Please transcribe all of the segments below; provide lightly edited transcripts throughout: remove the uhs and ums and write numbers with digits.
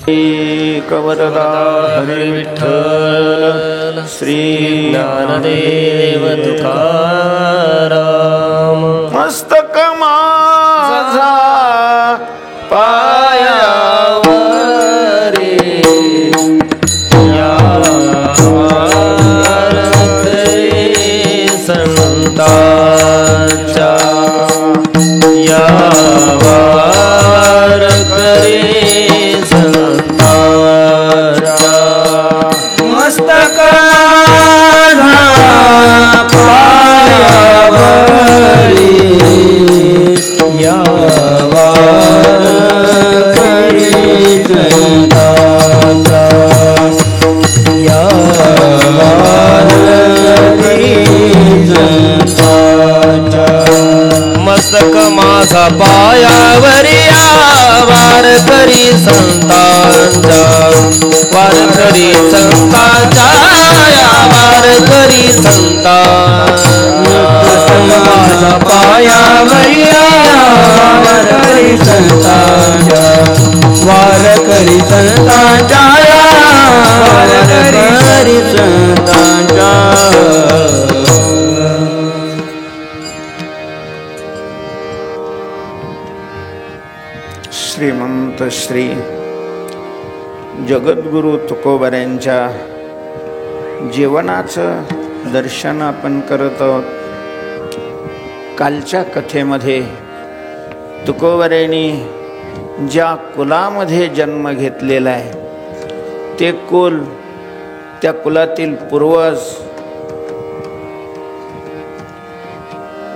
कवरदा हरी विठ्ठल श्री ज्ञानदेव तुकाराम मस्तक माझा पायावरी संतांच्या यावर करे संतांच्या मस्तक पायावरी यावर करे संतांच्या मस्तक माझा पायावरी वार करी संतांचा वार करी संतांचा वार करी संतांचा पायावरी वार करी संतांचा वार करी संतांचा वार करी संतांचा श्रीमंत श्री जगद्गुरु तुकोबऱ्यांच्या जीवनाचं दर्शन आपण करत आहोत. कालच्या कथेमध्ये तुकोबऱ्यांनी ज्या कुलामध्ये जन्म घेतलेला आहे ते कुल, त्या कुलातील पूर्वज,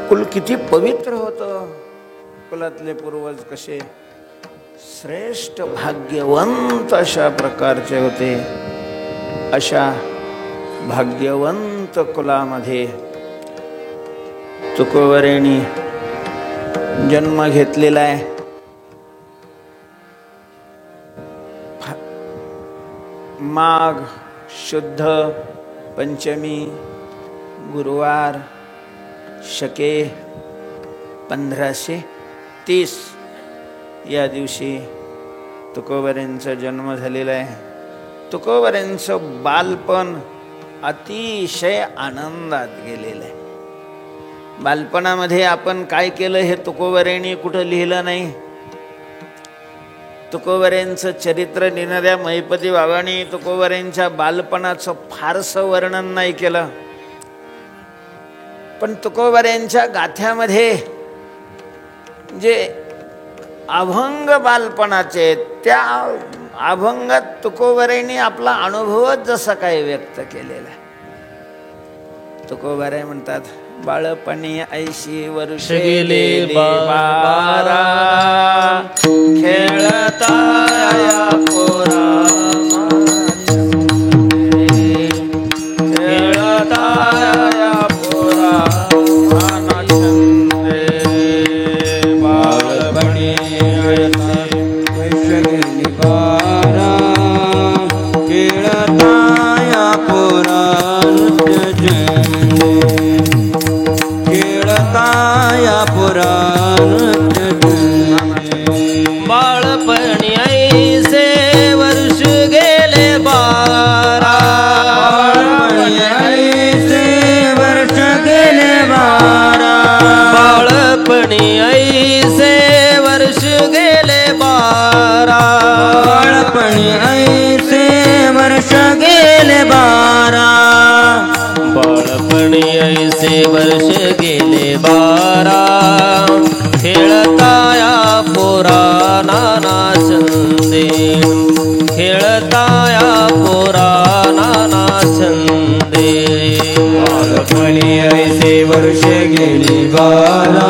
कुल किती पवित्र होतं. कुलातले पूर्वज कसे श्रेष्ठ भाग्यवंत अशा प्रकारचे होते. अशा भाग्यवंत कुलामध्ये तुकोबऱ्यांनी जन्म घेतलेला आहे. माघ शुद्ध पंचमी गुरुवार शके 1530 या दिवशी तुकोबऱ्यांचा जन्म झालेला आहे. तुकोबऱ्यांचं बालपण अतिशय आनंदात गेलेलं आहे. बालपणामध्ये आपण काय केलं हे तुकोबऱ्यांनी कुठं लिहिलं नाही. तुकोबऱ्यांचं चरित्र लिहिणाऱ्या महिपती बाबांनी तुकोबऱ्यांच्या बालपणाचं फारसं वर्णन नाही केलं. पण तुकोबऱ्यांच्या गाथ्यामध्ये जे अभंग बालपणाचे, त्या अभंगात तुकोबऱ्यांनी आपला अनुभवच जसा काही व्यक्त केलेला आहे. तुकोबरे म्हणतात, बाळपणी 80 वर्ष गेले 12 खेळता पोरा बाळपणी 80 वर्ष गेले 12 वर्ष गेले 12 बाळपणी 80 वर्ष गेले 12 बाळपणी 80 वर्ष गेले 12 बाळपणी 80 वर्ष गेले 12 खेळताया पोरा नाना छंदे खेळताया पोरा नाना छंदे बाळपणी 80 वर्ष गेली 12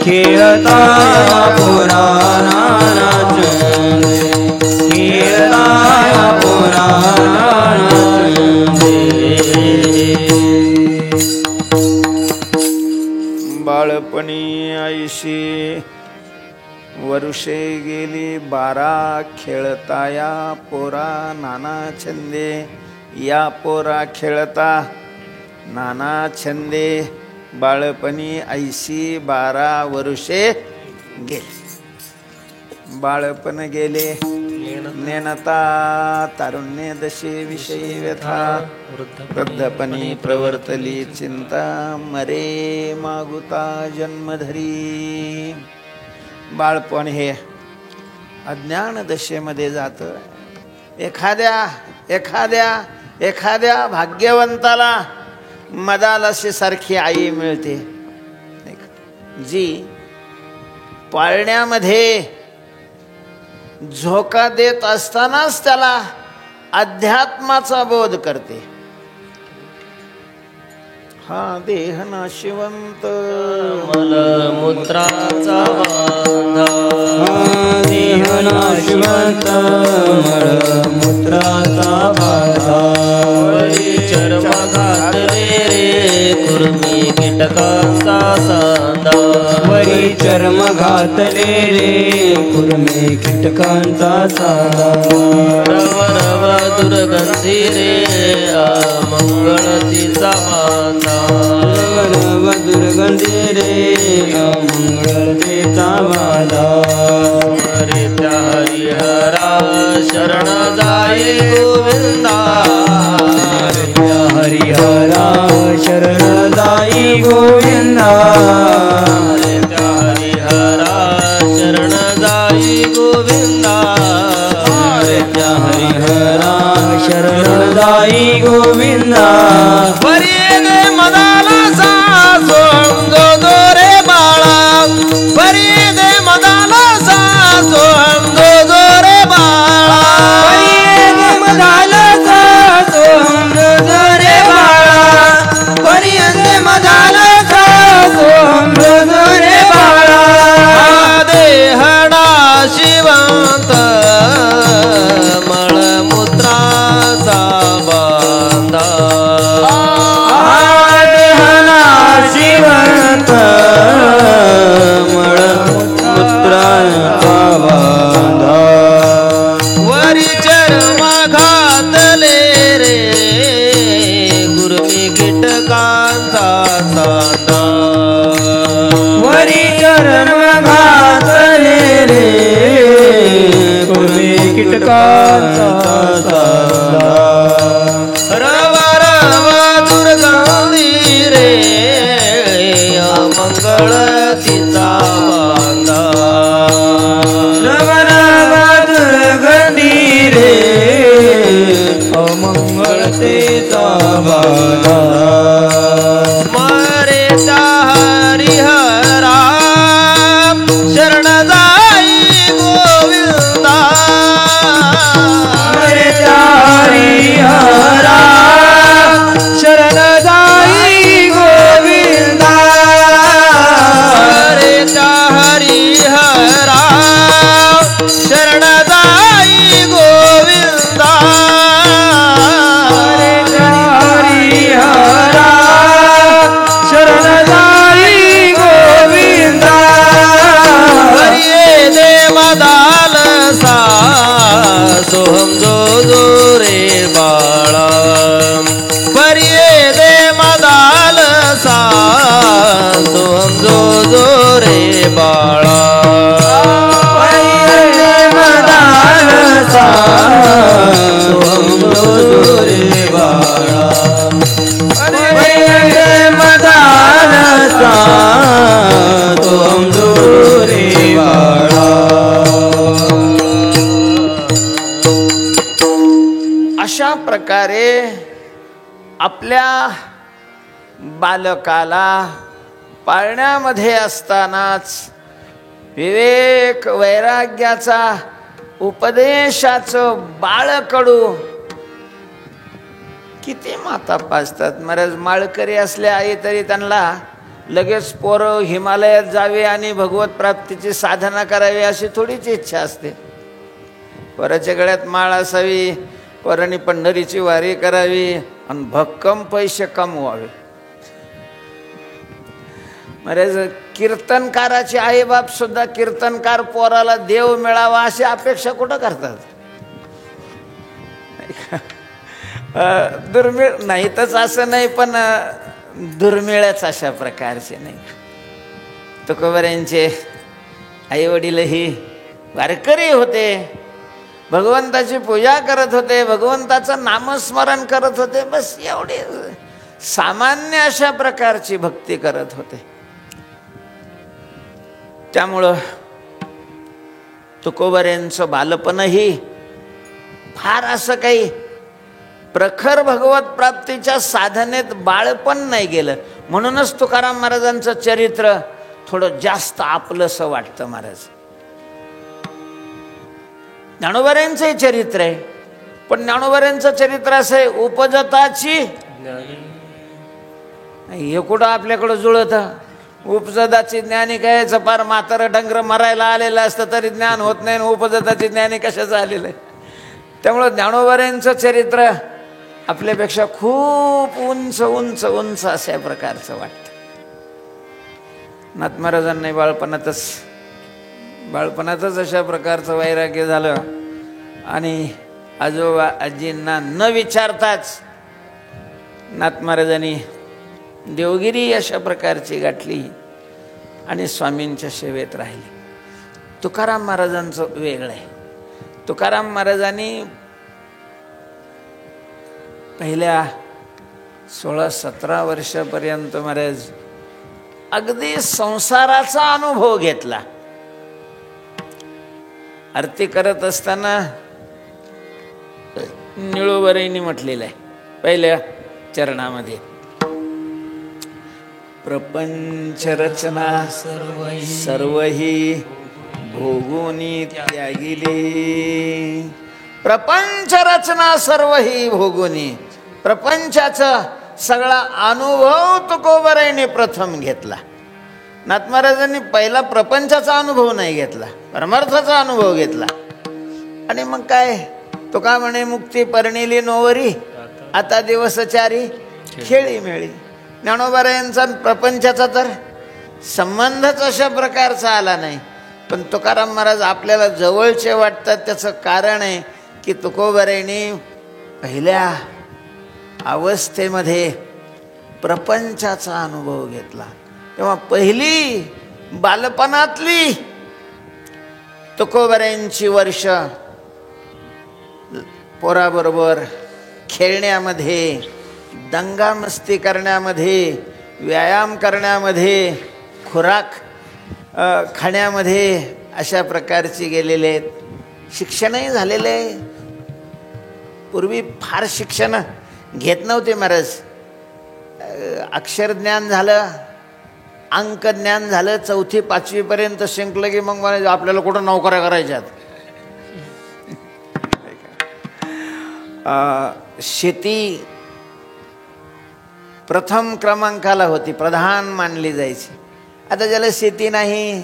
खेळताया पोरा नाना छंदे खेळताया पोरा नाना छंदे बाळपणी 80 वर्षे गेली 12 खेळताया पोरा नाना छंदे या पोरा खेळता नाना छंदे बाळपणी 80 वर्षे गेले. बाळपण गेले नेनता तारुण्ये दशे विषयी व्यथा वृद्धपणी प्रवर्तली चिंता मरे मागुता जन्मधरी. बाळपण हे अज्ञान दशेमध्ये जातं. एखाद्या भाग्यवंताला मदालसी सारखी आई मिळते जी पाळण्यामध्ये झोका देत असतानाच त्याला अध्यात्माचा बोध करते. हा देह नाशिवंत मलमूत्राचा बांधा, देह नाशिवंत मलमूत्राचा बांधा. वरी चर्म घातले रे कुर्मी कीटकांचा सांधा, वरी चर्म घातले रे कुर्मी कीटकांचा सांधा. रव रव दुर्गंधी रे अमंगळतीचा बांधा, रव दुर्गंधी रे अमंगळतेचा बांधा. रे त्या हरिहरा शरण जाई गोविंदा, रे त्या हरिहरा शरण जाई गोविंदा. रे त्या हरिहरा शरण जाई गोविंदा, रे त्या हरिहरा शरण जाई गोविंदा. वरी दे मदाला सासो जो रे बाळा, वरी दे मदाला सासो जो रे बाळा, वरी दे मदाला सासो जो रे बाळा, वरी दे मदाला सासो जो रे बाळा. देहडा शिवंत मळमूत्राचा बांधा, देहना शिवंत मळमूत्राचा बांधा. वरी चर्म घातले रे कुर्मी कीटकांचा सांधा, वरी चर्म घातले रे कुर्मी कीटकांचा सांधा. रव रव दुर्गंधी रे अमंगळतीचा बांधा, रव रव दुर्गंधी रे अमंगळतेचा बांधा. मरे त्या हरिहरा शरण जाई गोविंदा, मरे त्या हरिहरा शरण जाई गोविंदा. मरे त्या हरिहरा शरण जाई गोविंदा, मरे त्या हरिहरा शरण जाई गोविंदा. हरिये दे मदाल सा सोहम जो रे बाळा, हरिये दे मदाल सा सोहम जो रे बाळा, हरिये दे मदाल सा सोहम जो रे बाळा, हरिये दे मदाल सा सोहम जो रे बाळा. अशा प्रकारे आपल्या बालकाला पाळण्यामध्ये असतानाच विवेक वैराग्याचा उपदेशाचं बाळकडू किती माता पाजतात. महाराज माळकरी असल्या आई तरी त्यांना लगेच पोरं हिमालयात जावे आणि भगवत प्राप्तीची साधना करावी अशी थोडीच इच्छा असते. पोराच्या गळ्यात माळ असावी, पोरांनी पंढरीची वारी करावी आणि भक्कम पैसे कमवावे. महाराज कीर्तनकाराचे आईबाप सुद्धा कीर्तनकार पोराला देव मिळावा अशी अपेक्षा कुठं करतात. दुर्मिळ नाही तरच असं नाही, पण दुर्मिळच अशा प्रकारचे नाही. तुकोबारायांचे आई वडीलही वारकरी होते, भगवंताची पूजा करत होते, भगवंताचं नामस्मरण करत होते, बस एवढे सामान्य अशा प्रकारची भक्ती करत होते. त्यामुळं तुकोबऱ्यांचं बालपणही फार असं काही प्रखर भगवत प्राप्तीच्या साधनेत बाळपण नाही गेलं. म्हणूनच तुकाराम महाराजांचं चरित्र थोडं जास्त आपलंसं वाटतं महाराज. ज्ञानोबाऱ्यांचंही चरित्र आहे, पण ज्ञानोबाऱ्यांचं चरित्र असं आहे उपजताची, हे कुठं आपल्याकडं जुळत. उपजताची ज्ञानी काय पार म्हातारं डंगर मरायला आलेलं असतं तरी ज्ञान होत नाही, उपजताची ज्ञानी कशाचं आलेलं आहे. त्यामुळं ज्ञानोबाऱ्यांचं चरित्र आपल्यापेक्षा खूप उंच उंच उंच अशा प्रकारचं वाटतं. नाथ महाराजांनी बाळपणातच अशा प्रकारचं वैराग्य झालं आणि आजोबा आजींना न विचारताच नाथ महाराजांनी देवगिरी अशा प्रकारची गाठली आणि स्वामींच्या सेवेत राहिली. तुकाराम महाराजांचं वेगळं आहे. तुकाराम महाराजांनी पहिल्या 16-17 वर्षापर्यंत महाराज अगदी संसाराचा अनुभव घेतला. आरती करत असताना निळोबरेंनी म्हटलेलं आहे पहिल्या चरणामध्ये, प्रपंच रचना सर्वही भोगुनी त्यागिले. प्रपंच रचना सर्वही भोगुनी, प्रपंचाचा सगळा अनुभव तुकोबरायने प्रथम घेतला. नाथ महाराजांनी पहिला प्रपंचाचा अनुभव नाही घेतला, परमार्थाचा अनुभव घेतला. आणि मग काय तुका म्हणे मुक्ती परणिली नोवरी, आता दिवसचारी खेळी मेळी. ज्ञानोबारायांचा प्रपंचाचा तर संबंधच अशा प्रकारचा आला नाही. पण तुकाराम महाराज आपल्याला जवळचे वाटतात त्याचं कारण आहे की तुकोबरायांनी पहिल्या अवस्थेमध्ये प्रपंचाचा अनुभव घेतला. तेव्हा पहिली बालपणातली तुकोबरायांची वर्ष पोराबरोबर खेळण्यामध्ये, दंगामस्ती करण्यामध्ये, व्यायाम करण्यामध्ये, खुराक खाण्यामध्ये अशा प्रकारची गेलेले आहेत. शिक्षणही झालेलं आहे. पूर्वी फार शिक्षण घेत नव्हते महाराज. अक्षरज्ञान झालं, अंक ज्ञान झालं, 4-5वी पर्यंत शिंकलं की मग मला आपल्याला कुठं नोकऱ्या करायच्यात. शेती प्रथम क्रमांकाला होती, प्रधान मानली जायची. आता ज्याला शेती नाही,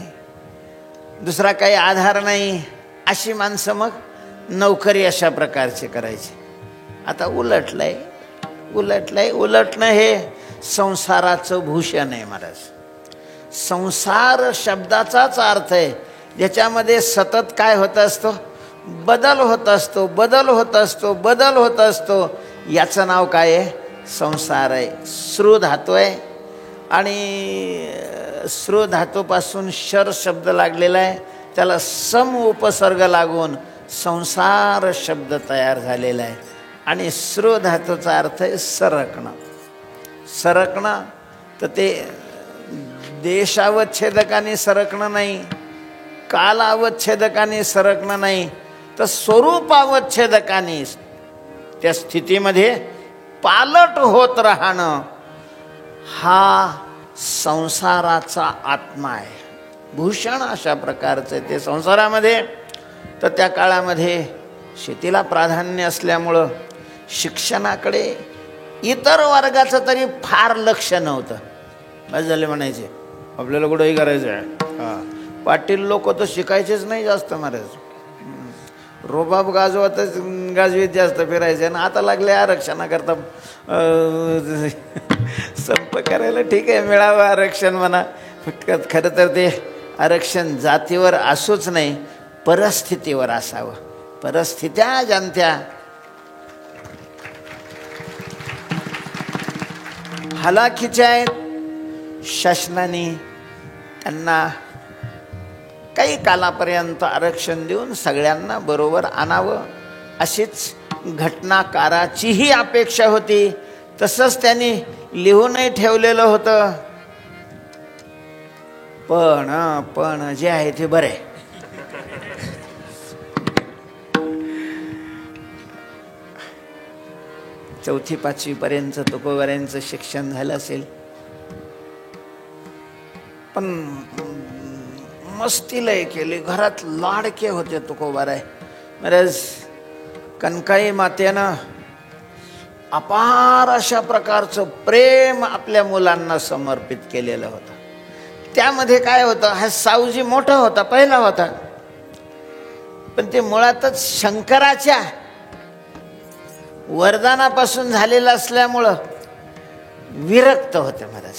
दुसरा काही आधार नाही, अशी माणसं मग नोकरी अशा प्रकारचे करायची. आता उलटणं हे संसाराचं भूषण आहे महाराज. संसार शब्दाचाच अर्थ आहे ज्याच्यामध्ये सतत काय होत असतो, बदल होत असतो. याचं नाव काय आहे, संसार आहे. श्रू धातू आहे आणि श्रू धातूपासून शर शब्द लागलेला आहे, त्याला सम उपसर्ग लागून संसार शब्द तयार झालेला आहे. आणि श्रू धातूचा अर्थ आहे सरकणं. तर ते देशावच्छेदकाने सरकणं नाही, कालावच्छेदकाने सरकणं नाही, तर स्वरूपावच्छेदकाने त्या स्थितीमध्ये पालट होत राहणं, हा संसाराचा आत्मा आहे. भूषण अशा प्रकारचं ते संसारामध्ये. तर त्या काळामध्ये शेतीला प्राधान्य असल्यामुळं शिक्षणाकडे इतर वर्गाचं तरी फार लक्ष नव्हतं. बस झाले म्हणायचे आपल्याला कुठंही करायचं आहे. पाटील लोक तर शिकायचेच नाही जास्त महाराज, रोबाब गाजवीत जास्त फिरायचे. आणि आता लागले आरक्षणाकरता संप करायला. ठीक आहे, मिळावं आरक्षण म्हणा, खरं तर ते आरक्षण जातीवर असूच नाही, परिस्थितीवर असावं. परिस्थित्या जाणत्या हलाखीच्या आहेत. शासनाने त्यांना काही कालापर्यंत आरक्षण देऊन सगळ्यांना बरोबर आणावं अशीच घटनाकाराचीही अपेक्षा होती. तसंच त्यांनी लिहूनही ठेवलेलं होतं. पण जे आहे ते बरे. चौथी पाचवी पर्यंत तुकोबारायांचं शिक्षण झालं असेल, पण मस्ती लय केली. घरात लाडके होते तुकोबाराय महाराज. कनकाई मातेनं अपार अशा प्रकारचं प्रेम आपल्या मुलांना समर्पित केलेलं होतं. त्यामध्ये काय होतं, हा सावजी मोठा होता, पहिला होता, पण ते मुळातच शंकराच्या वरदानापासून झालेलं असल्यामुळं विरक्त होते महाराज.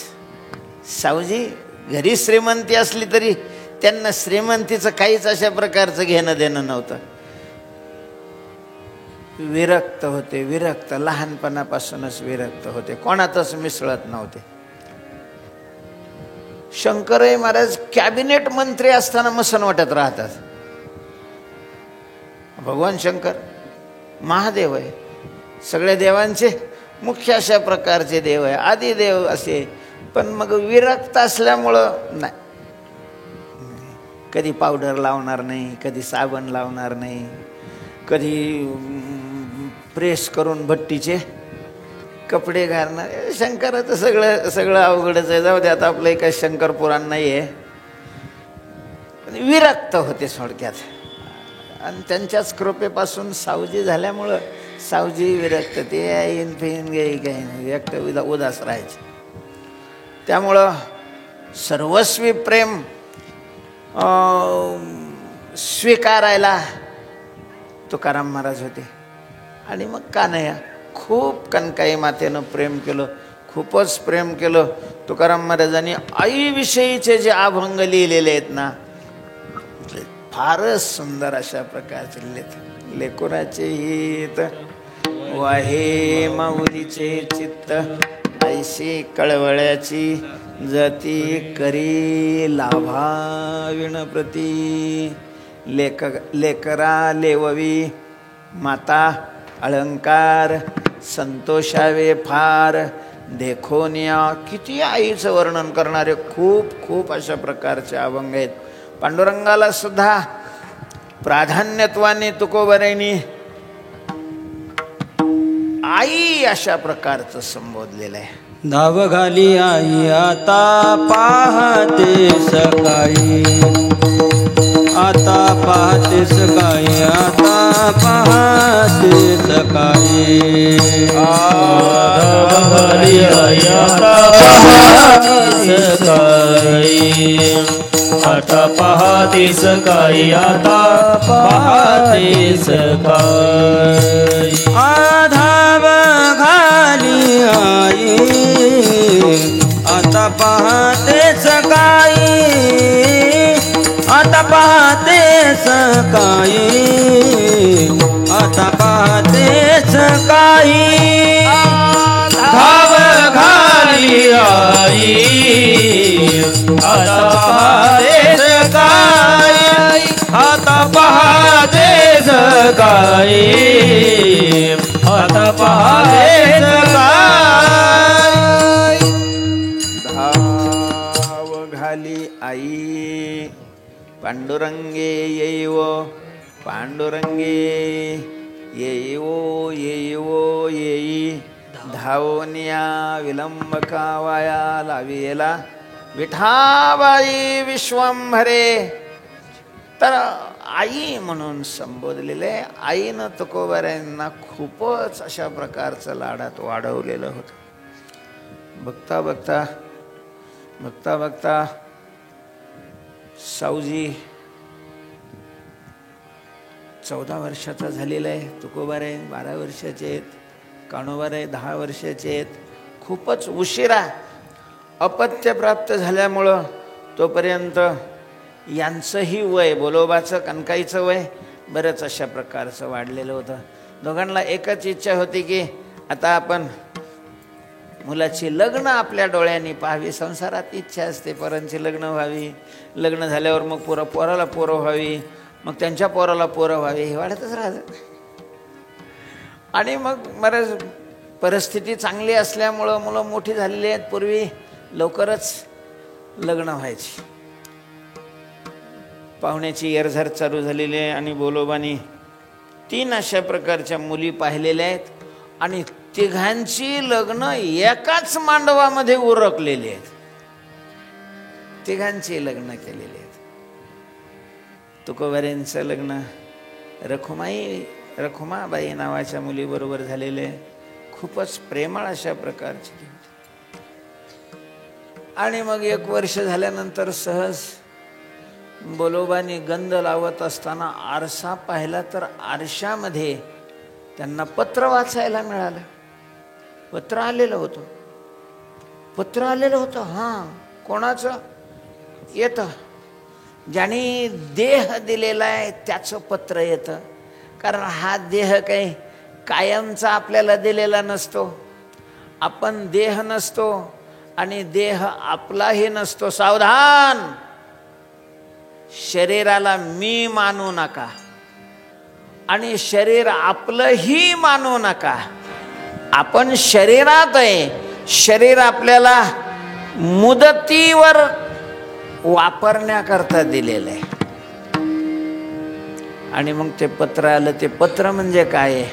सावजी घरी श्रीमंती असली तरी त्यांना श्रीमंतीचं काहीच अशा प्रकारचं घेणं देणं नव्हतं. विरक्त होते, विरक्त, लहानपणापासूनच विरक्त होते, कोणातच मिसळत नव्हते. शंकरही महाराज कॅबिनेट मंत्री असताना मसनवट्यात राहतात. भगवान शंकर महादेव आहे, सगळ्या देवांचे मुख्य अशा प्रकारचे देव आहे, आदिदेव असे. पण मग विरक्त असल्यामुळं नाही, कधी पावडर लावणार नाही, कधी साबण लावणार नाही, कधी प्रेस करून भट्टीचे कपडे घालणार. शंकराचं सगळं अवघडच आहे. जाऊ दे, आता आपलं काही शंकर पुराण नाही आहे. विरक्त होते थोडक्यात. आणि त्यांच्याच कृपेपासून सावजी झाल्यामुळं सावजी विरक्त, ते येईन फेन काही नाही, व्यक्त उदास राहायचे. त्यामुळं सर्वस्वी प्रेम स्वीकारायला तुकाराम महाराज होते. आणि मग कान्हैया खूप कनकाई मातेनं प्रेम केलं, खूपच प्रेम केलं. तुकाराम महाराजांनी आईविषयीचे जे अभंग लिहिलेले आहेत ना, फारच सुंदर अशा प्रकारचे लिहिलेत. लेकुराचे हित वाहे माऊलीचे चित्त, ऐशी कळवळ्याची जती करी लाभा विणप्रती. लेकरा लेववी माता अलंकार, संतोषावे फार देखोनिया. किती आईचं वर्णन करणारे खूप अशा प्रकारचे अभंग आहेत. पांडुरंगाला सुद्धा प्राधान्यत्वाने तुकोबारायांनी आई अशा प्रकारचं संबोधलेलं आहे. धाव घाली आई आता पाहते सकाळी, आता पाहते सकाळी, आता पाहते सकाळी. धाव घाली आई आता पाहते सकाळी, आता पाहते सकाळी, आता पाहते सकाळी. धाव घाली आई आता पाहते सकाळी, आता पाहते सकाळी, आता पाहते सकाळी. धाव घाली आई आता पाहते सकाळी, आता पाहते सकाळी, आता पाहते सकाळी. धाव घाली आई पांडुरंगे येईव, पांडुरंगे येईवो येईवो येई. धावनिया विलंब कावाया लाविला विठाबाई विश्वंभरे. तर आई म्हणून संबोधलेले. आईनं तुकोबारायांना खूपच अशा प्रकारचं लाडात वाढवलेलं होतं. बघता बघता बघता बघता सावजी 14 वर्षाचा झालेला आहे. तुकोबाराय 12 वर्षाचे आहेत. कान्होबाराय 10 वर्षाचे आहेत. खूपच उशिरा अपत्य प्राप्त झाल्यामुळं तोपर्यंत यांचंही वय, बोलोबाचं कनकाईचं वय बरंच अशा प्रकारचं वाढलेलं होतं. दोघांना एकच इच्छा होती की आता आपण मुलाची लग्न आपल्या डोळ्यांनी पाहावी. संसारात इच्छा असते पोरांची लग्न व्हावी, लग्न झाल्यावर मग पोराला पोरं व्हावी, मग त्यांच्या पोराला पोरं व्हावी, हे वाढतच राहतं. आणि मग बरंच परिस्थिती चांगली असल्यामुळं मुलं मोठी झालेली आहेत. पूर्वी लवकरच लग्न व्हायची. पाहुण्याची येरझार चालू झालेली आहे आणि बोलोबानी 3 अशा प्रकारच्या मुली पाहिलेल्या आहेत आणि तिघांची लग्न एकाच मांडवामध्ये उरकलेली आहेत. तिघांची लग्न केलेली आहेत. तुकोबाऱ्यांचं लग्न रखुमाबाई नावाच्या मुलीबरोबर झालेले, खूपच प्रेमळ अशा प्रकारची. आणि मग 1 वर्ष झाल्यानंतर सहज बोलोबानी गंध लावत असताना आरसा पाहिला, तर आरशामध्ये त्यांना पत्र वाचायला मिळालं. पत्र आलेलं होतं. हां, कोणाचं? येतं. ज्याने देह दिलेला आहे त्याचं पत्र येतं. कारण हा देह काही कायमचा आपल्याला दिलेला नसतो. आपण देह नसतो आणि देह आपलाही नसतो. सावधान! शरीराला मी मानू नका आणि शरीर आपलंही मानू नका. आपण शरीरात आहे. शरीर आपल्याला मुदतीवर वापरण्याकरता दिलेलं आहे. आणि मग ते पत्र आलं. ते पत्र म्हणजे काय?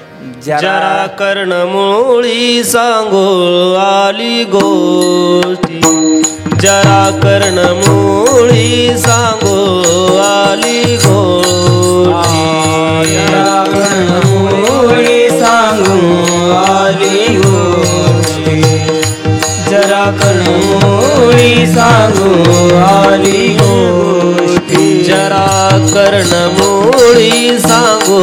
जरा कर्णमुळी सांगो आली गोष्टी, जरा कर्णमुळी सांगो आली गोष्टी, जरा कर्णमुळी सांगो आली गोष्टी, जरा कर्णमुळी सांगो आली गोष्टी, जरा कर्णमुळी सांगो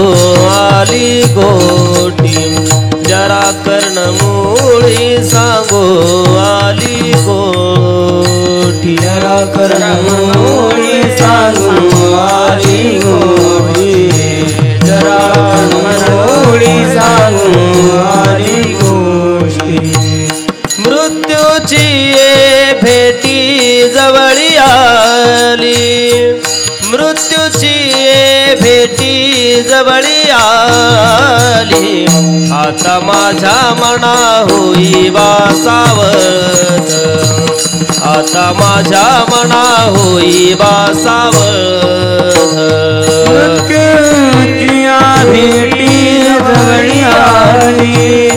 आली गोष्टी, जरा कर्णमुळी सांगो आली गोष्टी, जरा कर्णमुळी सांगो आली गोष्टी, जरा कर्णमुळी सांगो आली गोष्टी. मृत्यूची भेटी जवळी आली, मृत्यूची भेटी जवळी आली, आता माझ्या मना होई सावध, आता माझ्या मना होई सावध. मृत्यूची भेटी जवळी आली,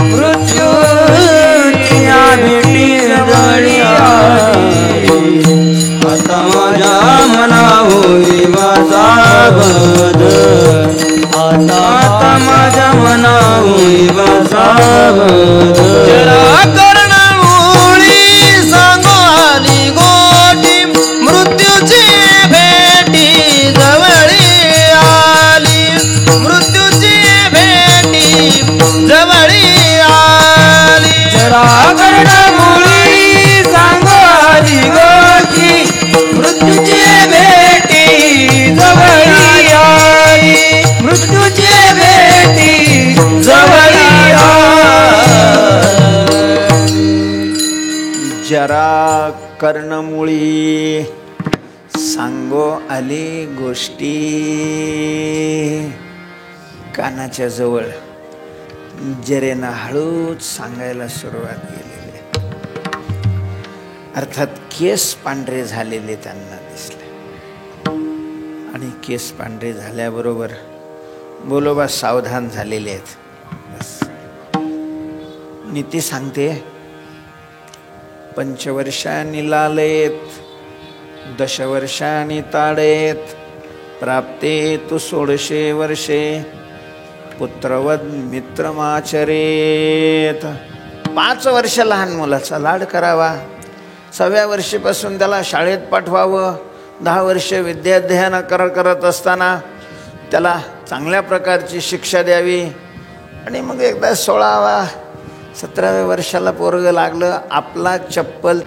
मृत्यूची भेटी जवळी आली, आता माझ्या मना होई सावध, आता माझ्या मना होई सावध. जरा कर्णमुळी सांगो आली गोष्टी, मृत्यूची भेटी जवळी आली, मृत्यूची भेटी जवळी आली, जरा कर्णमुळी सांगो आली गोष्टी, मृत्यूची भेटी जवळी आली, मृत्यूची भेटी जवळी आली. जरा कर्णमुळी सांगो आली गोष्टी. कानाच्या जवळ जरेनं हळूच सांगायला सुरुवात केलेली. अर्थात केस पांढरे झालेले त्यांना दिसले आणि केस पांढरे झाल्याबरोबर बोलोबा सावधान झालेले आहेत. बस नीती सांगते, 5 वर्षांनी लालेत, 10 वर्षांनी ताडेत, प्राप्ते तू 16 वर्षे, पुत्रवद मित्रमाचरेत. 5 वर्ष लहान मुलाचा लाड करावा, 6व्या वर्षीपासून त्याला शाळेत पाठवावं, 10 वर्ष विद्याध्ययन करत असताना त्याला चांगल्या प्रकारची शिक्षा द्यावी. आणि मग एकदा 16व्या 17व्या वर्षाला पोरगं लागलं, आपला चप्पल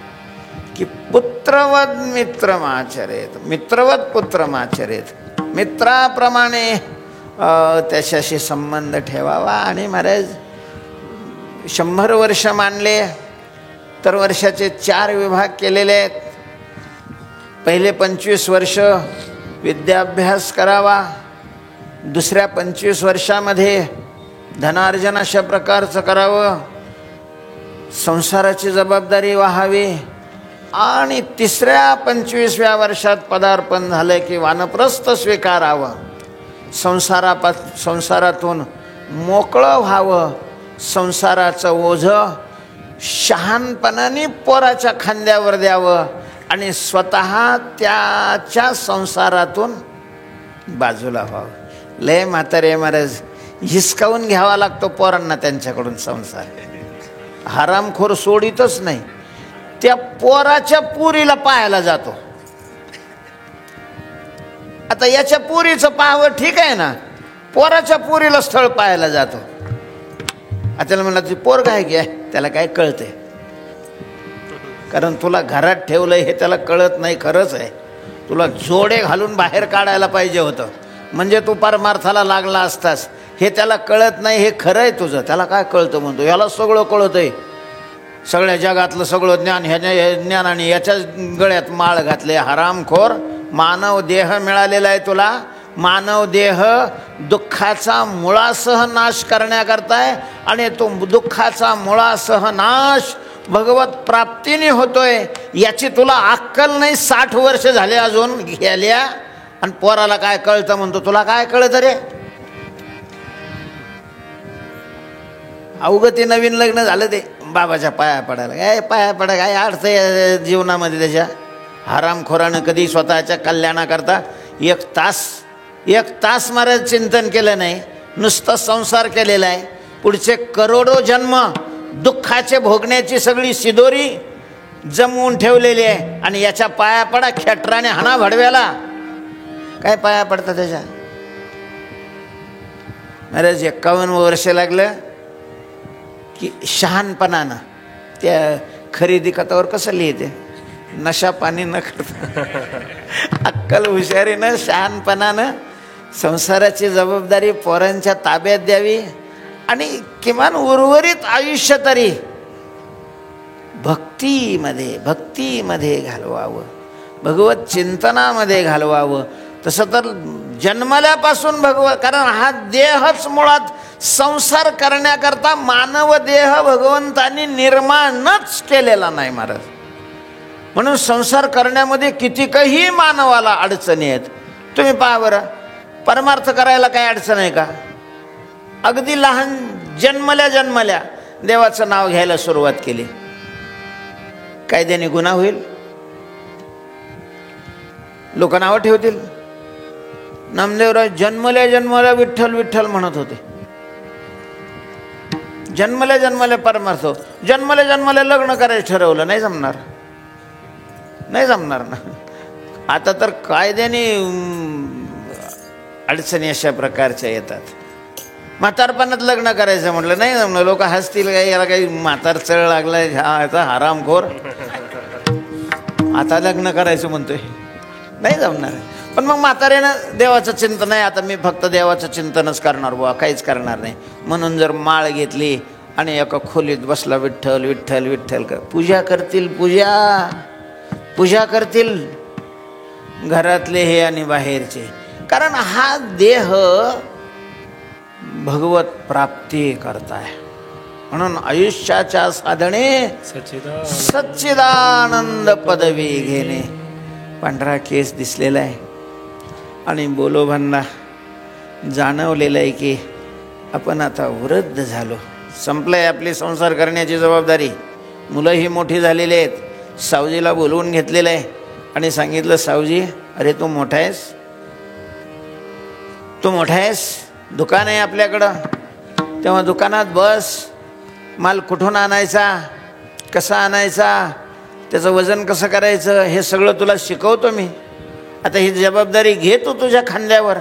की पुत्रवत मित्रमाचरेत, मित्रवत पुत्रमाचरेत, मित्राप्रमाणे त्याच्याशी संबंध ठेवावा. आणि महाराज 100 वर्ष मानले तर वर्षाचे 4 विभाग केलेले आहेत. पहिले 25 वर्ष विद्याभ्यास करावा, दुसऱ्या 25 वर्षामध्ये धनार्जन अशा प्रकारचं करावं, संसाराची जबाबदारी वाहावी, आणि तिसऱ्या 25व्या वर्षात पदार्पण झालं की वानप्रस्थ स्वीकारावं, संसारातून मोकळं व्हावं, संसाराचं ओझं शहाणपणाने पोराच्या खांद्यावर द्यावं आणि स्वतः त्याच्या संसारातून बाजूला व्हावं. लय म्हातारे महाराज हिसकावून घ्यावा लागतो पोरांना त्यांच्याकडून संसार. हरामखोर सोडितच नाही, त्या पोराच्या पुरीला पाहायला जातो. आता याच्या पुरीचं पाहावं ठीक आहे ना, पोराच्या पुरीला स्थळ पाहायला जातो. त्याला म्हणलं ती पोरग आहे की त्याला काय कळतंय, कारण तुला घरात ठेवलंय हे त्याला कळत नाही. खरंच आहे, तुला जोडे घालून बाहेर काढायला पाहिजे होतं, म्हणजे तू परमार्थाला लागला असतास. हे त्याला कळत नाही, हे खरं आहे तुझं. त्याला काय कळतं म्हणतो, याला सगळं कळतंय, सगळ्या जगातलं सगळं ज्ञान ह्याच्या ज्ञानाने याच्या गळ्यात माळ घातले. हरामखोर, मानव देह मिळालेला आहे तुला. मानव देह दुःखाचा मुळासह नाश करण्याकरताय, आणि तो दुःखाचा मुळासह नाश भगवत प्राप्तीने होतोय. याची तुला अक्कल नाही. 60 वर्ष झाले अजून गेल्या, आणि पोराला काय कळतं म्हणतो. तुला काय कळतं रे? अवगती नवीन लग्न झालं ते बाबाच्या पाया पडायला. काय पाया पडा, काय अर्थ आहे जीवनामध्ये त्याच्या? हरामखोरानं कधी स्वतःच्या कल्याणाकरता एक तास महाराज चिंतन केलं नाही, नुसतं संसार केलेला आहे. पुढचे करोडो जन्म दुःखाचे भोगण्याची सगळी सिदोरी जमवून ठेवलेली आहे, आणि याच्या पाया पडा खेटराने हाणा भडव्याला. काय पाया पडतं त्याच्या? महाराज 51 वर्ष लागलं की शहाणपणानं त्या खरेदी खतावर कसं लिहिते, नशा पाणी न करता अक्कल हुशारीनं शहाणपणानं संसाराची जबाबदारी पोरांच्या ताब्यात द्यावी, आणि किमान उर्वरित आयुष्य तरी भक्तीमध्ये घालवावं, भगवत चिंतनामध्ये घालवावं. तसं तर जन्मल्यापासून कारण हा देहच मुळात संसार करण्याकरता मानव देह भगवंतांनी निर्माणच केलेला नाही महाराज. म्हणून संसार करण्यामध्ये कितीकही मानवाला अडचणी आहेत. तुम्ही पहा बरं, परमार्थ करायला काही अडचण आहे का? अगदी लहान जन्मल्या देवाचं नाव घ्यायला सुरुवात केली, कायद्याने गुन्हा होईल, लोक नावं ठेवतील. नामदेवराव जन्मल्या विठ्ठल विठ्ठल म्हणत होते. जन्मल्या परमार्थ, जन्मल्या लग्न करायचं ठरवलं, नाही जमणार ना. आता तर कायद्याने अडचणी अशा प्रकारच्या येतात. म्हातारपणात लग्न करायचं म्हटलं नाही जमलं, लोक हसतील, काही याला काही म्हातार चळ लागलाय, हा याचा हरामखोर आता लग्न करायचं म्हणतोय, नाही जमणार. पण मग म्हाताऱ्यानं देवाचं चिंतन आहे, आता मी फक्त देवाचं चिंतनच करणार बुवा, काहीच करणार नाही म्हणून जर माळ घेतली आणि एका खोलीत बसला, विठ्ठल विठ्ठल विठ्ठल कर, पूजा करतील घरातले हे आणि बाहेरचे. कारण हा देह भगवत प्राप्ती करताय. म्हणून आयुष्याच्या साधने सच्चिदानंद पदवी घेणे. पांढरा केस दिसलेला आहे आणि बोलोभांना जाणवलेलं आहे की आपण आता वृद्ध झालो, संपलंय आपली संसार करण्याची जबाबदारी. मुलंही मोठी झालेली आहेत. सावजीला बोलवून घेतलेलं आहे आणि सांगितलं, सावजी अरे तू मोठा आहेस, दुकान आहे आपल्याकडं, तेव्हा दुकानात बस, माल कुठून आणायचा, कसा आणायचा, त्याचं वजन कसं करायचं, हे सगळं तुला शिकवतो मी. आता ही जबाबदारी घे तू तुझ्या खांद्यावर.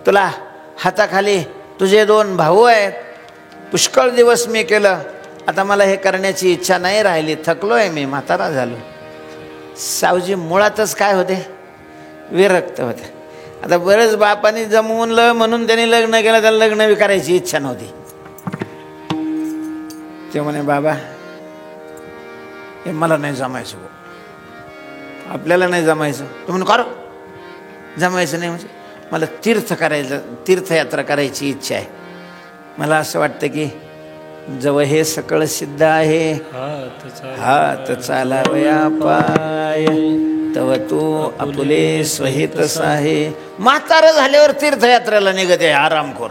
तुला हाताखाली तुझे 2 भाऊ आहेत, पुष्कळ दिवस मी केलं, आता मला हे करण्याची इच्छा नाही राहिली, थकलो आहे मी, म्हातारा झालो. सावजी मुळातच काय होते, विरक्त होते. आता बरेच बापाने जमवलं म्हणून त्यांनी लग्न केलं, त्याला लग्न करायची इच्छा नव्हती. ते म्हणे बाबा हे मला नाही जमायचं हो, आपल्याला नाही जमायचं. तू म्हणून कर जमायचं नाही म्हणजे मला तीर्थयात्रा करायची इच्छा आहे. मला असं वाटतं की जवळ हे सकळ सिद्ध आहे, हात चालावया पाय, तव तू आपुले स्वहित साहे. म्हातारं झाल्यावर तीर्थयात्रेला निघते आरामखोर.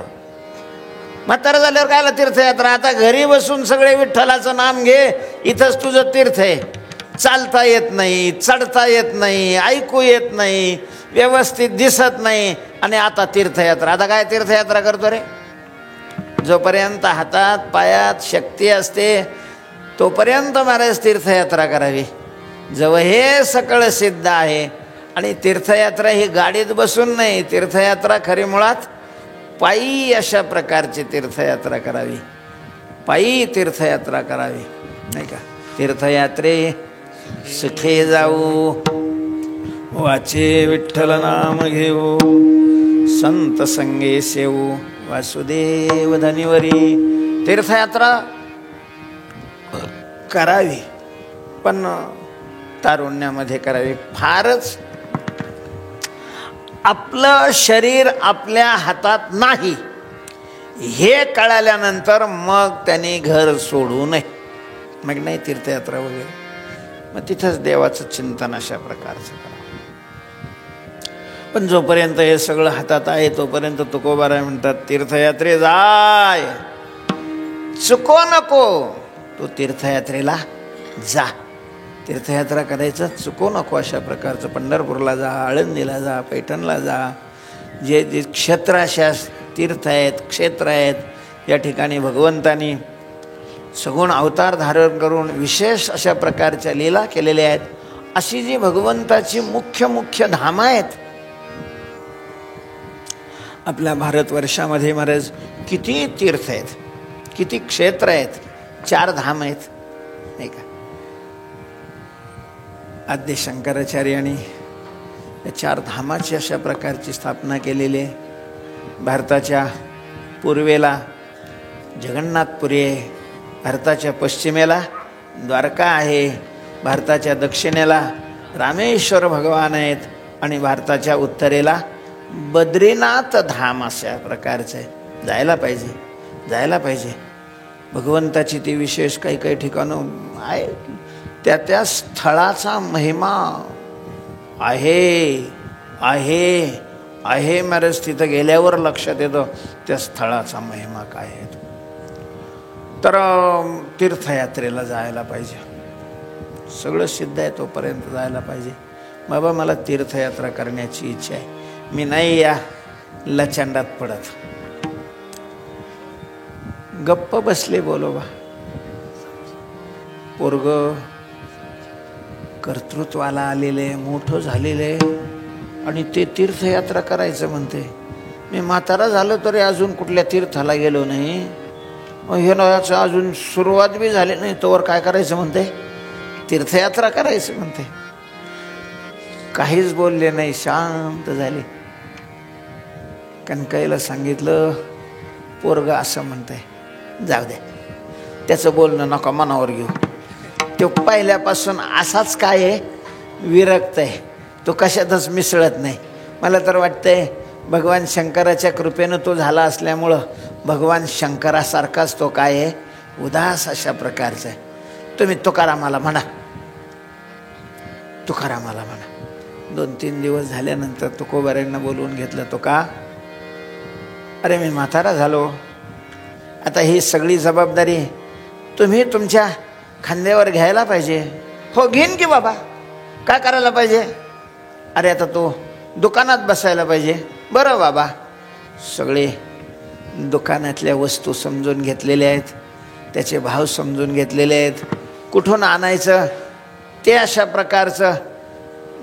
म्हातारं झाल्यावर कायला तीर्थयात्रा? आता घरी बसून सगळे विठ्ठलाचं नाम घे, इथंच तुझं तीर्थ आहे. चालता येत नाही, चढता येत नाही, ऐकू येत नाही, व्यवस्थित दिसत नाही, आणि आता तीर्थयात्रा. आता काय तीर्थयात्रा करतो रे? जोपर्यंत हातात पायात शक्ती असते तोपर्यंत महाराज तीर्थयात्रा करावी. जवळ हे सकळ सिद्ध आहे. आणि तीर्थयात्रा ही गाडीत बसून नाही, तीर्थयात्रा खरी मुळात पायी अशा प्रकारची तीर्थयात्रा करावी, पायी तीर्थयात्रा करावी, नाही का? तीर्थयात्रे सुखे जाऊ, वाचे विठ्ठल नाम घेऊ, संत संगे सेवू, वासुदेव धनिवरी. तीर्थयात्रा करावी, पण तारुण्यामध्ये करावी. फारच आपलं शरीर आपल्या हातात नाही हे कळाल्यानंतर मग त्याने घर सोडू नये. मग नाही तीर्थयात्रा वगैरे, मग तिथंच देवाचं चिंतन अशा प्रकारचं करा. पण जोपर्यंत हे सगळं हातात आहे तोपर्यंत तुकोबाराय म्हणतात तीर्थयात्रे जाय, चुको नको. तू तीर्थयात्रेला जा, तीर्थयात्रा करायचं चुको नको अशा प्रकारचं. पंढरपूरला जा, आळंदीला जा, पैठणला जा, जे जे क्षेत्र अशा तीर्थ आहेत, क्षेत्र आहेत, या ठिकाणी भगवंतानी सगुण अवतार धारण करून विशेष अशा प्रकारच्या लीला केलेल्या आहेत. अशी जी भगवंताची मुख्य मुख्य धामं आहेत आपल्या भारतवर्षामध्ये महाराज, किती तीर्थ आहेत, किती क्षेत्र आहेत, 4 धाम आहेत, नाही का? आद्य शंकराचार्यांनी या 4 धामाची अशा प्रकारची स्थापना केलेली आहे. भारताच्या पूर्वेला जगन्नाथपुरी आहे, भारताच्या पश्चिमेला द्वारका आहे, भारताच्या दक्षिणेला रामेश्वर भगवान आहेत, आणि भारताच्या उत्तरेला बद्रीनाथ धाम अशा प्रकारचं आहे. जायला पाहिजे, जायला पाहिजे. भगवंताची ती विशेष काही काही ठिकाणं आहे, त्या त्या स्थळाचा महिमा आहे आहे आहे. महाराज तिथं गेल्यावर लक्षात येतं त्या स्थळाचा महिमा काय आहे. तर तीर्थयात्रेला जायला पाहिजे, सगळं सिद्ध आहे तोपर्यंत जायला पाहिजे. बाबा मला तीर्थयात्रा करण्याची इच्छा आहे, मी नाही या लचंडात पडत. गप्प बसले बोलोबा, पोरग कर्तृत्वाला आलेले, मोठं झालेले, आणि ते तीर्थयात्रा करायचं म्हणते. मी म्हातारा झालो तरी अजून कुठल्या तीर्थाला गेलो नाही, हे याचं अजून सुरुवात बी झाली नाही तोवर काय करायचं म्हणते? तीर्थयात्रा करायचं म्हणते. काहीच बोलले नाही, शांत झाले. कनकाईला सांगितलं पोरग असं म्हणतंय, जाऊ दे, त्याचं बोलणं नका मनावर घेऊ. तो पहिल्यापासून असाच काय आहे, विरक्त आहे, तो कशातच मिसळत नाही. मला तर वाटतंय भगवान शंकराच्या कृपेनं तो झाला असल्यामुळं भगवान शंकरासारखाच तो काय आहे, उदास अशा प्रकारचा आहे. तुम्ही तुकारामाला म्हणा, तुकारामाला म्हणा. 2-3 दिवस झाल्यानंतर तुकोबारायांना बोलवून घेतलं. तो का? अरे मी म्हातारा झालो, आता ही सगळी जबाबदारी तुम्ही तुमच्या खांद्यावर घ्यायला पाहिजे. हो घेईन की बाबा, काय करायला पाहिजे? अरे आता तो दुकानात बसायला पाहिजे. बरं बाबा, सगळे दुकानातल्या वस्तू समजून घेतलेल्या आहेत, त्याचे भाव समजून घेतलेले आहेत, कुठून आणायचं ते अशा प्रकारचं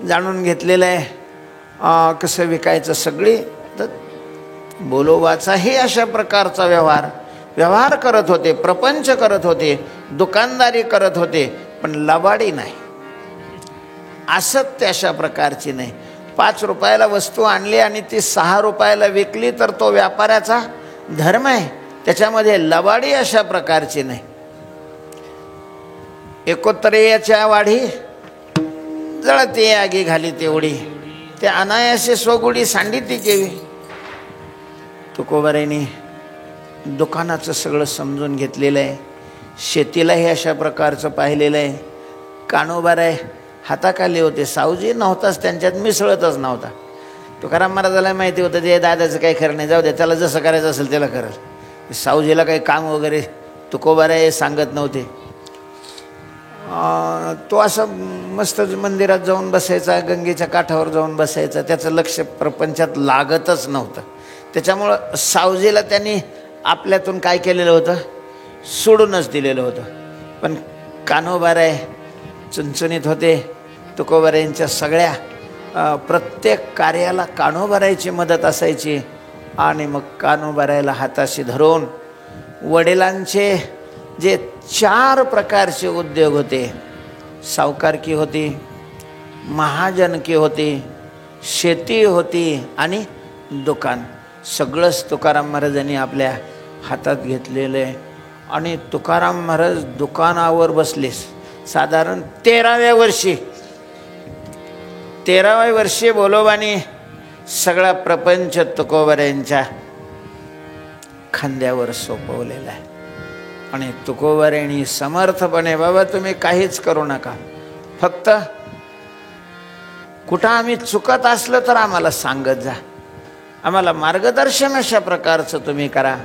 जाणून घेतलेलं आहे, कसं विकायचं सगळी. तर बोलोबाचाही अशा प्रकारचा व्यवहार करत होते, प्रपंच करत होते, दुकानदारी करत होते, पण लबाडी नाही, असत्य अशा प्रकारची नाही. 5 रुपयाला वस्तू आणली आणि ती 6 रुपयाला विकली तर तो व्यापाऱ्याचा धर्म आहे, त्याच्यामध्ये लबाडी अशा प्रकारची नाही. एकोत्तरेयाच्या वाढी जळते आगी घाली तेवढी, ते अनायासे स्वगुडी सांडिती केवी. तुकोबारायांनी दुकानाचं सगळं समजून घेतलेलं आहे, शेतीलाही अशा प्रकारचं पाहिलेलं आहे. कानोबाराय हाताखाली होते, सावजी नव्हताच, त्यांच्यात मिसळतच नव्हता. तुकाराम महाराजाला माहिती होतं ते दादाचं काही खरं नाही, जाऊ दे, त्याला जसं करायचं असेल त्याला करेल. सावजीला काही काम वगैरे तुकोबाराय सांगत नव्हते. तो असं मस्त मंदिरात जाऊन बसायचा, गंगेच्या काठावर जाऊन बसायचा, त्याचं लक्ष प्रपंचात लागतच नव्हतं. त्याच्यामुळं सावजीला त्यांनी आपल्यातून काय केलेलं होतं, सोडूनच दिलेलं होतं. पण कान्होबाराय चुणचुणीत होते. तुकोबारायांच्या सगळ्या प्रत्येक कार्याला कान्होबारायची मदत असायची. आणि मग कान्होबारायला हाताशी धरून वडिलांचे जे 4 प्रकारचे उद्योग होते, सावकारकी होती, महाजनकी होती, शेती होती आणि दुकान, सगळंच तुकाराम महाराजांनी आपल्या हातात घेतलेलं आहे. आणि तुकाराम महाराज दुकानावर बसलेस साधारण 13व्या वर्षी बोलोबानी सगळा प्रपंच तुकोबारायांच्या खांद्यावर सोपवलेला आहे. आणि तुकोबारायांनी समर्थपणे, बाबा तुम्ही काहीच करू नका, फक्त कुठं आम्ही चुकत असलं तर आम्हाला सांगत जा, आम्हाला मार्गदर्शन अशा प्रकारचं तुम्ही करा.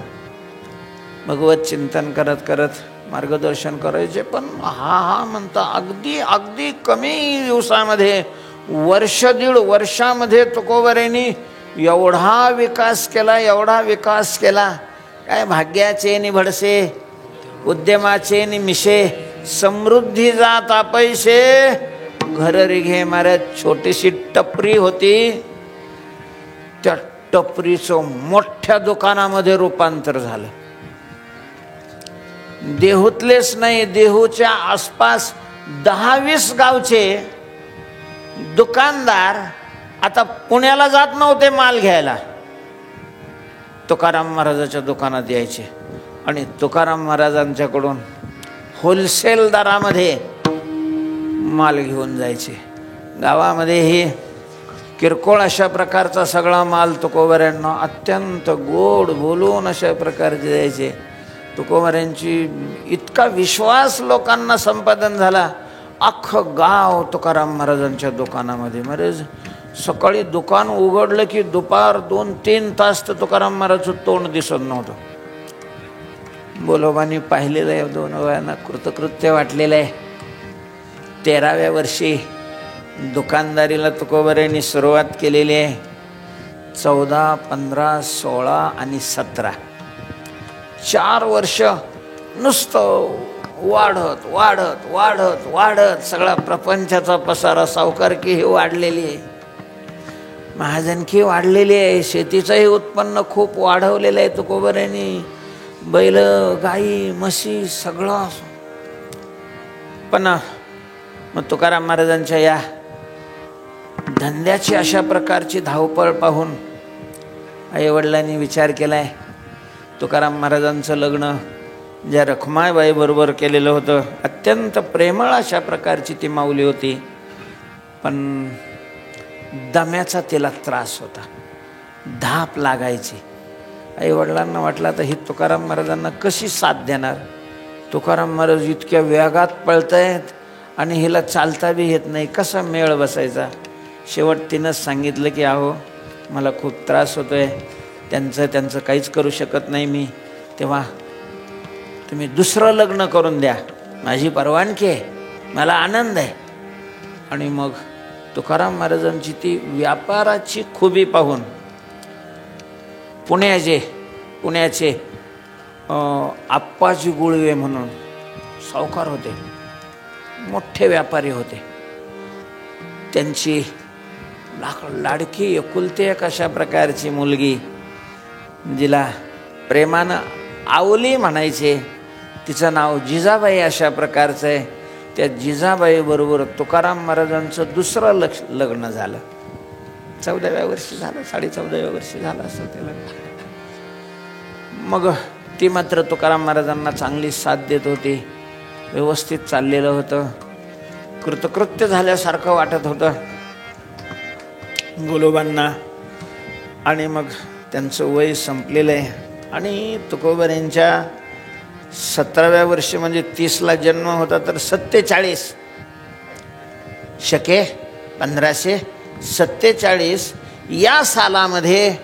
भगवत चिंतन करत करत मार्गदर्शन करायचे. पण हा म्हणता अगदी कमी दिवसामध्ये, 1.5 वर्षामध्ये तुकोबारायांनी एवढा विकास केला. काय भाग्याचे नि भडसे, उद्यमाचे नि मिशे, समृद्धी जात पैसे, घर रिघे महाराज. छोटीशी टपरी होती, त्या टपरीचं मोठ्या दुकानामध्ये रूपांतर झालं. देहूतलेच नाही, देहूच्या आसपास 10-20 गावचे दुकानदार आता पुण्याला जात नव्हते माल घ्यायला, तुकाराम महाराजाच्या दुकानात यायचे आणि तुकाराम महाराजांच्याकडून होलसेल दरामध्ये माल घेऊन जायचे. गावामध्ये ही किरकोळ अशा प्रकारचा सगळा माल तुकोबारायांना अत्यंत गोड बोलून अशा प्रकारचे द्यायचे. तुकोबारायांची इतका विश्वास लोकांना संपादन झाला. अख्खं गाव तुकाराम महाराजांच्या दुकानामध्ये. महाराज सकाळी दुकान उघडलं की दुपार 2-3 तास तर तुकाराम महाराजचं तोंड दिसत नव्हतं. बोलोबानी पाहिलेलं आहे, 2 वयांना कृतकृत्य वाटलेलं आहे. 13व्या वर्षी दुकानदारीला तुकोबारायांनी सुरुवात केलेली आहे. 14, 15, 16 आणि 17 4 वर्ष नुसतं वाढत सगळा प्रपंचाचा पसारा. सावकारकी ही वाढलेली आहे, महाजनकी वाढलेली आहे, शेतीचंही उत्पन्न खूप वाढवलेलं आहे तुकोबारायांनी. बैल, गाई, म्हशी सगळं. पण मग तुकाराम महाराजांच्या या धंद्याची अशा प्रकारची धावपळ पाहून आईवडिलांनी विचार केलाय. तुकाराम महाराजांचं लग्न ज्या रखमाबाई बरोबर केलेलं होतं, अत्यंत प्रेमळ अशा प्रकारची ती माऊली होती, पण दम्याचा तिला त्रास होता, धाप लागायची. आईवडिलांना वाटलं तर ही तुकाराम महाराजांना कशी साथ देणार. तुकाराम महाराज इतक्या वेगात पळतायत आणि हिला चालता बी येत नाही, कसा मेळ बसायचा. शेवट तिनंच सांगितलं की अहो मला खूप त्रास होतोय, त्यांचं काहीच करू शकत नाही मी, तेव्हा तुम्ही दुसरं लग्न करून द्या, माझी परवानगी आहे, मला आनंद आहे. आणि मग तुकाराम महाराजांची ती व्यापाराची खुबी पाहून पुण्याचे आप्पाजी गुळवे म्हणून सावकार होते, मोठे व्यापारी होते. त्यांची लाडकी एकुलती एक अशा प्रकारची मुलगी, जिला प्रेमानं आवली म्हणायचे, तिचं नाव जिजाबाई अशा प्रकारचं आहे. त्या जिजाबाई बरोबर तुकाराम महाराजांचं दुसरं लग्न झालं. 14व्या वर्षी झालं, 14.5व्या वर्षी झालं असं ते लग्न. मग ती मात्र तुकाराम महाराजांना चांगली साथ देत होती. व्यवस्थित चाललेलं होतं, कृतकृत्य झाल्यासारखं वाटत होतं गोलोबांना. आणि मग त्यांचं वय संपलेलं आहे आणि तुकोबारायांच्या 17व्या वर्षी म्हणजे 30ला जन्म होता, तर 47 शके 1547 या सालामध्ये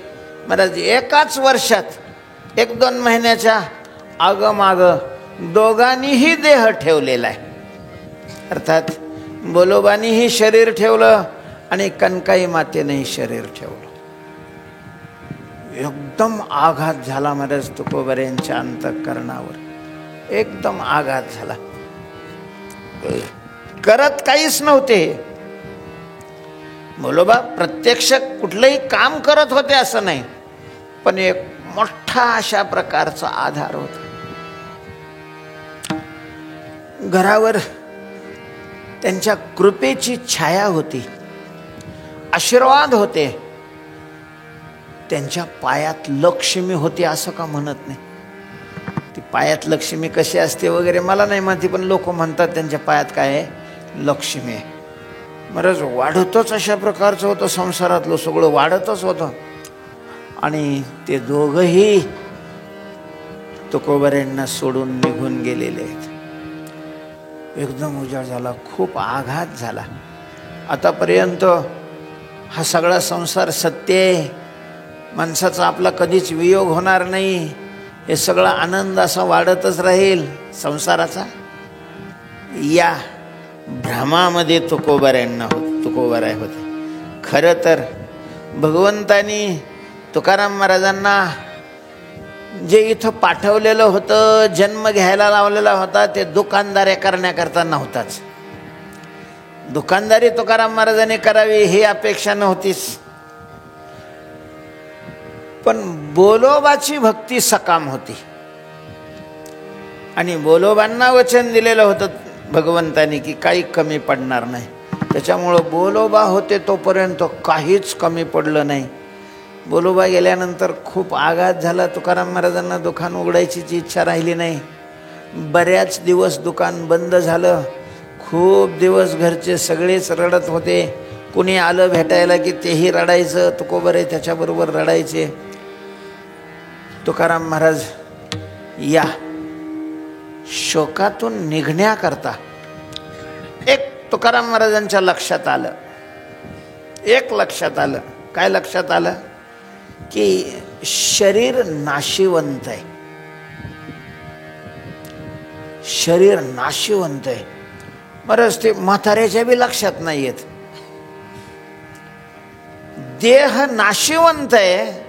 महाराज एकाच वर्षात 1-2 महिन्याच्या आगमाग दोघांनीही देह ठेवलेला आहे. अर्थात बोलोबानीही शरीर ठेवलं आणि कनकाई मातेनेही शरीर ठेवलं. एकदम आघात झाला महाराज तुकोबारायांच्या अंतःकरणावर, एकदम आघात झाला. करत काहीच नव्हते बोलोबा, प्रत्यक्ष कुठलंही काम करत होते असं नाही, पण एक मोठा अशा प्रकारचा आधार होता. घरावर त्यांच्या कृपेची छाया होती, आशीर्वाद होते. त्यांच्या पायात लक्ष्मी होती असं का म्हणत नाही. ती पायात लक्ष्मी कशी असते वगैरे मला नाही माहिती, पण लोक म्हणतात त्यांच्या पायात काय आहे, लक्ष्मी आहे. महाराज वाढतच अशा प्रकारचं होतं, संसारातलं सगळं वाढतच होतं. आणि ते दोघंही तुकोबारायांना सोडून निघून गेलेले आहेत. एकदम उजाड झाला, खूप आघात झाला. आतापर्यंत हा सगळा संसार सत्य आहे, माणसाचा आपला कधीच वियोग होणार नाही, हे सगळा आनंद असा वाढतच राहील संसाराचा, या भ्रमामध्ये तुकोबाराय होते. खरं तर भगवंतानी तुकाराम महाराजांना जे इथं पाठवलेलं होतं, जन्म घ्यायला लावलेला होता, ते दुकानदारी करण्याकरता नव्हताच. दुकानदारी तुकाराम महाराजांनी करावी ही अपेक्षा नव्हतीच, पण बोलोबाची भक्ती सकाम होती. आणि बोलोबांना वचन दिलेलं होतं भगवंतानी की काही कमी पडणार नाही. त्याच्यामुळं बोलोबा होते तोपर्यंत काहीच कमी पडलं नाही. बोलोबा गेल्यानंतर खूप आघात झाला. तुकाराम महाराजांना दुकान उघडायची इच्छा राहिली नाही. बऱ्याच दिवस दुकान बंद झालं. खूप दिवस घरचे सगळेच रडत होते. कुणी आलं भेटायला की तेही रडायचं, तुकोबारे त्याच्याबरोबर रडायचे. तुकाराम महाराज या शोकातून निघण्याकरता एक तुकाराम महाराजांच्या लक्षात आलं, काय लक्षात आलं की शरीर नाशिवंत आहे. शरीर नाशिवंत आहे. महाराज ते म्हाताऱ्याच्या बी लक्षात नाही येत. देह नाशिवंत आहे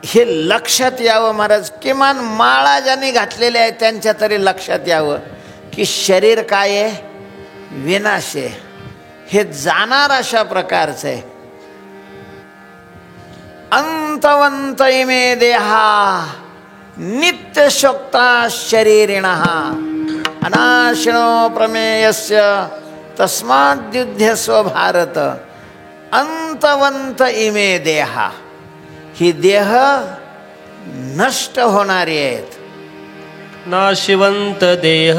हे लक्षात यावं महाराज. किमान माळा ज्यांनी घातलेल्या आहेत त्यांच्या तरी लक्षात यावं की शरीर काय आहे, विनाश आहे, हे जाणार अशा प्रकारचं आहे. अंतवंत इमे देहा नित्य शोक्ता शरीरिणः अनाशिनो प्रमेयस्य तस्माद्युध्यस्व भारत. अंतवंत इमे देहा, ही देह नष्ट होणारी आहेत. नाशिवंत देह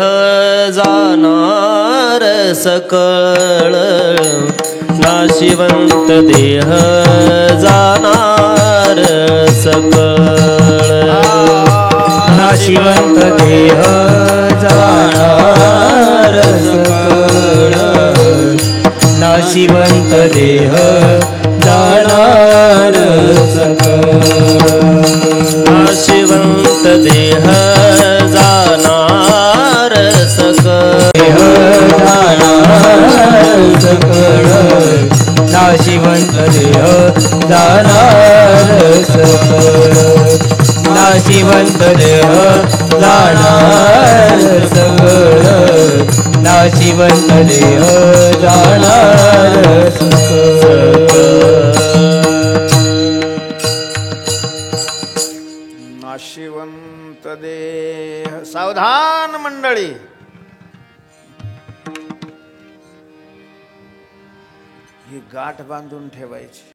जाणार सकळ. नाशिवंत देह जाणार सकळ. नाशिवंत देह जाणार सकळ. नाशिवंत देह जाणार सकळ. नाशिवंत देह जाणार सकळ. देह जाणार सकळ. नाशिवंत देह जाणार सकळ. नाशिवंत देह जाणार सकळ. नाशिवंत देह जाणार सकळ. नाशिवंत देह. सावधान मंडळी, ही गाठ बांधून ठेवायची.